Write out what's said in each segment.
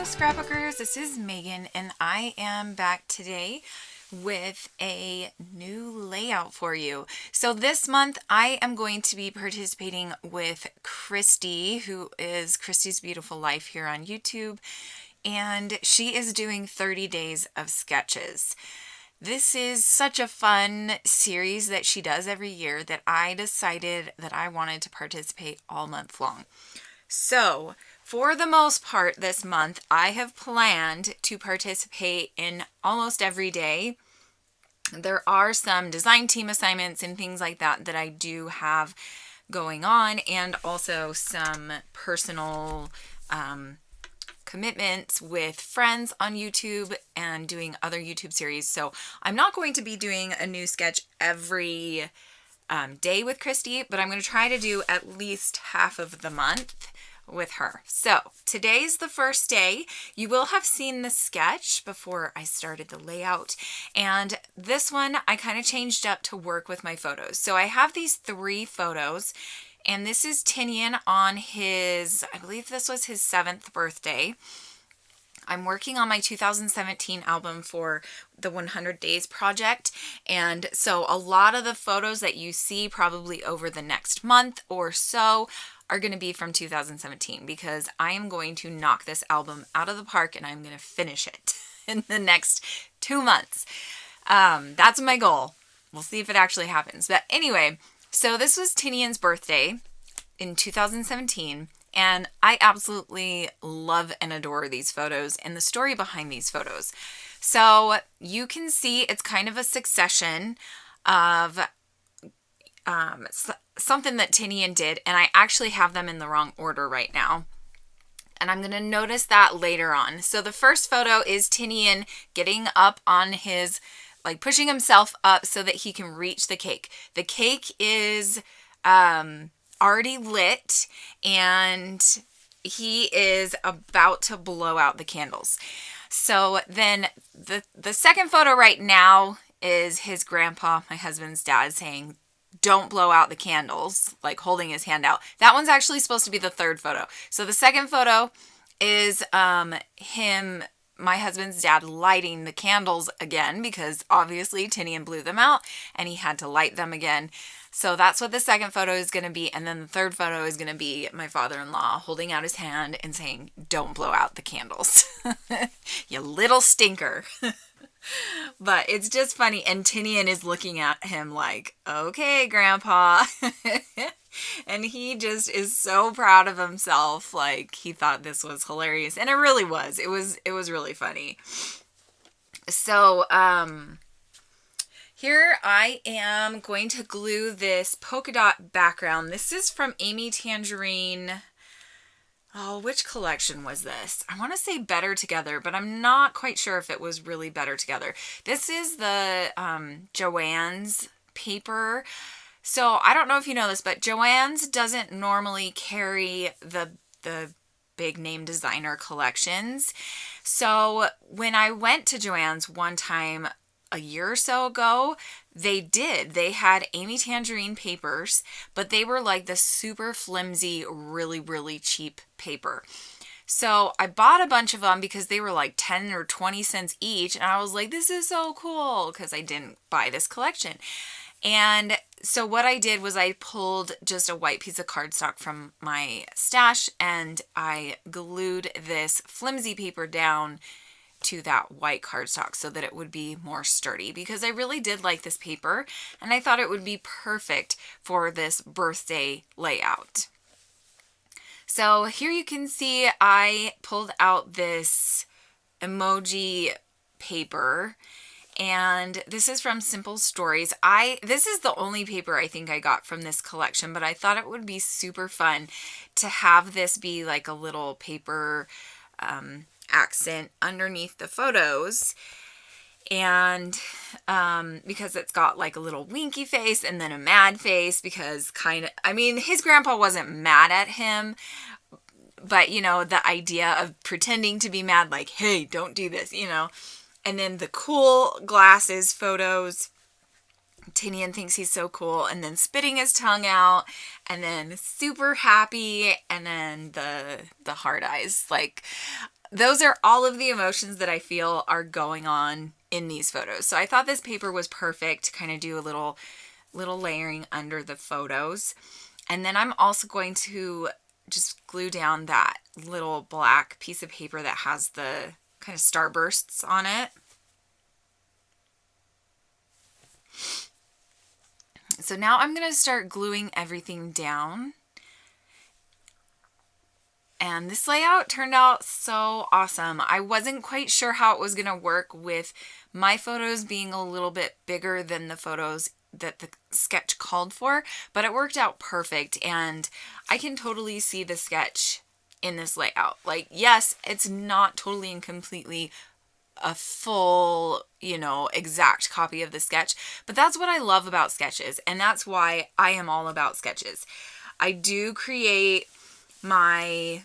Scrapbookers, this is Megan and I am back today with a new layout for you. So this month I am going to be participating with Christy, who is Christy's Beautiful Life here on YouTube, and she is doing 30 days of sketches. This is such a fun series that she does every year that I decided that I wanted to participate all month long. So, for the most part this month, I have planned to participate in almost every day. There are some design team assignments and things like that that I do have going on, and also some personal commitments with friends on YouTube and doing other YouTube series. So I'm not going to be doing a new sketch every day with Christy, but I'm going to try to do at least half of the month with her. So today's the first day. You will have seen the sketch before I started the layout, and this one I kind of changed up to work with my photos. So I have these 3 photos, and this is Tinian on his, I believe this was his 7th birthday. I'm working on my 2017 album for the 100 Days project, and so a lot of the photos that you see probably over the next month or so are going to be from 2017, because I am going to knock this album out of the park and I'm going to finish it in the next 2 months. That's my goal. We'll see if it actually happens. But anyway, so this was Tinian's birthday in 2017. And I absolutely love and adore these photos and the story behind these photos. So you can see it's kind of a succession of something that Tinian did, and I actually have them in the wrong order right now. And I'm going to notice that later on. So the first photo is Tinian getting up on his, like pushing himself up so that he can reach the cake. The cake is already lit, and he is about to blow out the candles. So then the second photo right now is his grandpa, my husband's dad, saying, "Don't blow out the candles," like holding his hand out. That one's actually supposed to be the third photo. So the second photo is him, my husband's dad, lighting the candles again, because obviously Tinian blew them out and he had to light them again. So that's what the second photo is going to be. And then the third photo is going to be my father-in-law holding out his hand and saying, "Don't blow out the candles." You little stinker. But it's just funny. And Tinian is looking at him like, "Okay, Grandpa." And he just is so proud of himself. Like, he thought this was hilarious. And it really was. It was really funny. So, here I am going to glue this polka dot background. This is from Amy Tangerine. Oh, which collection was this? I want to say Better Together, but I'm not quite sure if it was really Better Together. This is the Joann's paper. So I don't know if you know this, but Joann's doesn't normally carry the big name designer collections. So when I went to Joann's one time a year or so ago, they did. They had Amy Tangerine papers, but they were like the super flimsy, really, really cheap paper. So I bought a bunch of them because they were like 10 or 20 cents each. And I was like, this is so cool, because I didn't buy this collection. And so what I did was I pulled just a white piece of cardstock from my stash and I glued this flimsy paper down to that white cardstock so that it would be more sturdy, because I really did like this paper and I thought it would be perfect for this birthday layout. So here you can see I pulled out this emoji paper, and this is from Simple Stories. This is the only paper I think I got from this collection, but I thought it would be super fun to have this be like a little paper accent underneath the photos. And because it's got like a little winky face and then a mad face, because his grandpa wasn't mad at him, but you know, the idea of pretending to be mad, like, "Hey, don't do this," you know. And then the cool glasses photos, Tinian thinks he's so cool, and then spitting his tongue out, and then super happy, and then the hard eyes. Like, those are all of the emotions that I feel are going on in these photos. So I thought this paper was perfect to kind of do a little layering under the photos. And then I'm also going to just glue down that little black piece of paper that has the kind of starbursts on it. So now I'm going to start gluing everything down. And this layout turned out so awesome. I wasn't quite sure how it was going to work with my photos being a little bit bigger than the photos that the sketch called for, but it worked out perfect, and I can totally see the sketch in this layout. Like, yes, it's not totally and completely a full, exact copy of the sketch, but that's what I love about sketches, and that's why I am all about sketches. I do create my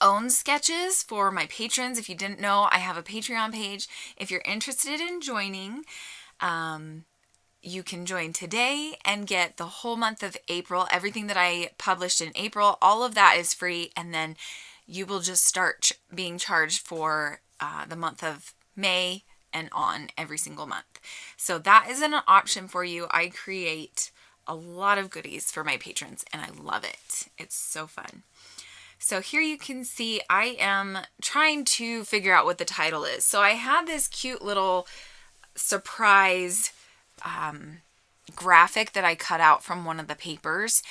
own sketches for my patrons. If you didn't know, I have a Patreon page. If you're interested in joining, you can join today and get the whole month of April. Everything that I published in April, all of that is free, and then you will just start being charged for the month of May and on every single month. So that is an option for you. I create a lot of goodies for my patrons, and I love it. It's so fun. So here you can see I am trying to figure out what the title is. So I had this cute little surprise graphic that I cut out from one of the papers,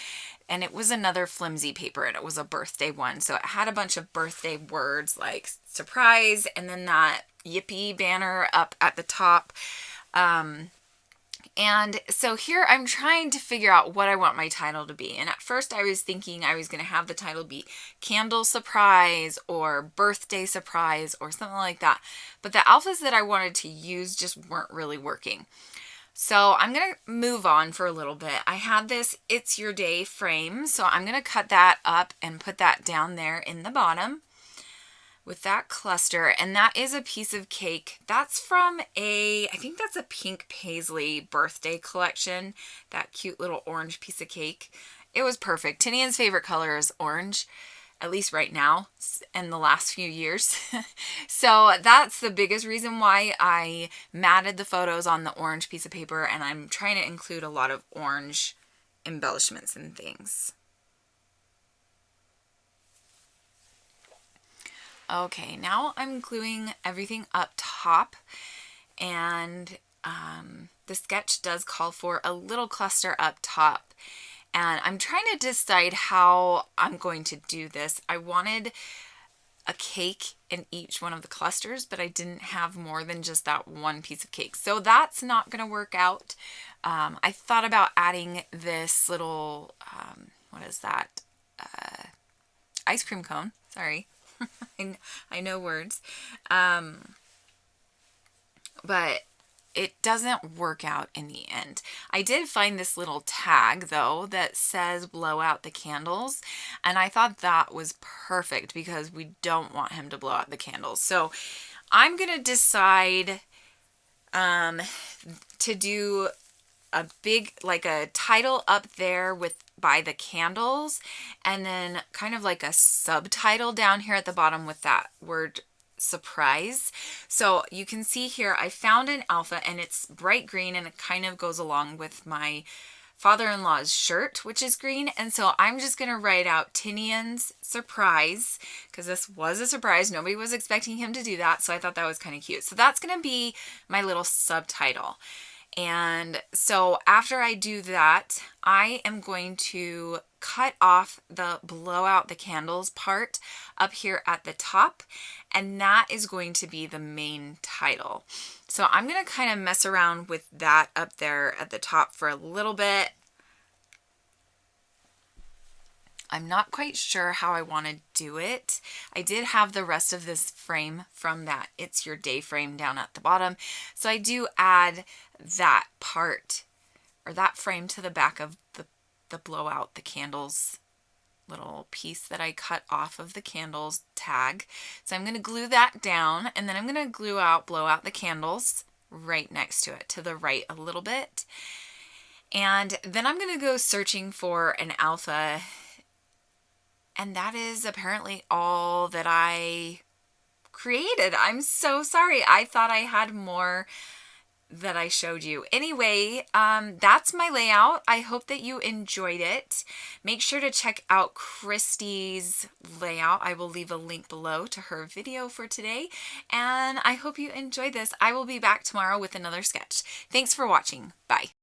and it was another flimsy paper, and it was a birthday one. So it had a bunch of birthday words like surprise, and then that yippee banner up at the top. And so here I'm trying to figure out what I want my title to be. And at first I was thinking I was going to have the title be Candle Surprise or Birthday Surprise or something like that. But the alphas that I wanted to use just weren't really working. So I'm going to move on for a little bit. I had this It's Your Day frame, so I'm going to cut that up and put that down there in the bottom with that cluster, and that is a piece of cake. That's from I think that's a Pink Paisley birthday collection, that cute little orange piece of cake. It was perfect. Tinian's favorite color is orange, at least right now, in the last few years. So that's the biggest reason why I matted the photos on the orange piece of paper, and I'm trying to include a lot of orange embellishments and things. Okay, now I'm gluing everything up top, and the sketch does call for a little cluster up top, and I'm trying to decide how I'm going to do this. I wanted a cake in each one of the clusters, but I didn't have more than just that one piece of cake, so that's not going to work out. I thought about adding this little, what is that? Ice cream cone, sorry. I know words. But it doesn't work out in the end. I did find this little tag, though, that says blow out the candles. And I thought that was perfect because we don't want him to blow out the candles. So I'm going to decide to do a big, like a title up there by the candles, and then kind of like a subtitle down here at the bottom with that word surprise. So you can see here I found an alpha, and it's bright green, and it kind of goes along with my father-in-law's shirt, which is green. And so I'm just going to write out Tinian's surprise, because this was a surprise. Nobody was expecting him to do that, so I thought that was kind of cute. So that's going to be my little subtitle. And so after I do that, I am going to cut off the blow out the candles part up here at the top, and that is going to be the main title. So I'm going to kind of mess around with that up there at the top for a little bit. I'm not quite sure how I want to do it. I did have the rest of this frame from that It's Your Day frame down at the bottom. So I do add that part, or that frame, to the back of the blow out the candles little piece that I cut off of the candles tag. So I'm going to glue that down, and then I'm going to blow out the candles right next to it, to the right a little bit. And then I'm going to go searching for an alpha And that is apparently all that I created. I'm so sorry. I thought I had more that I showed you. Anyway, that's my layout. I hope that you enjoyed it. Make sure to check out Christy's layout. I will leave a link below to her video for today. And I hope you enjoyed this. I will be back tomorrow with another sketch. Thanks for watching. Bye.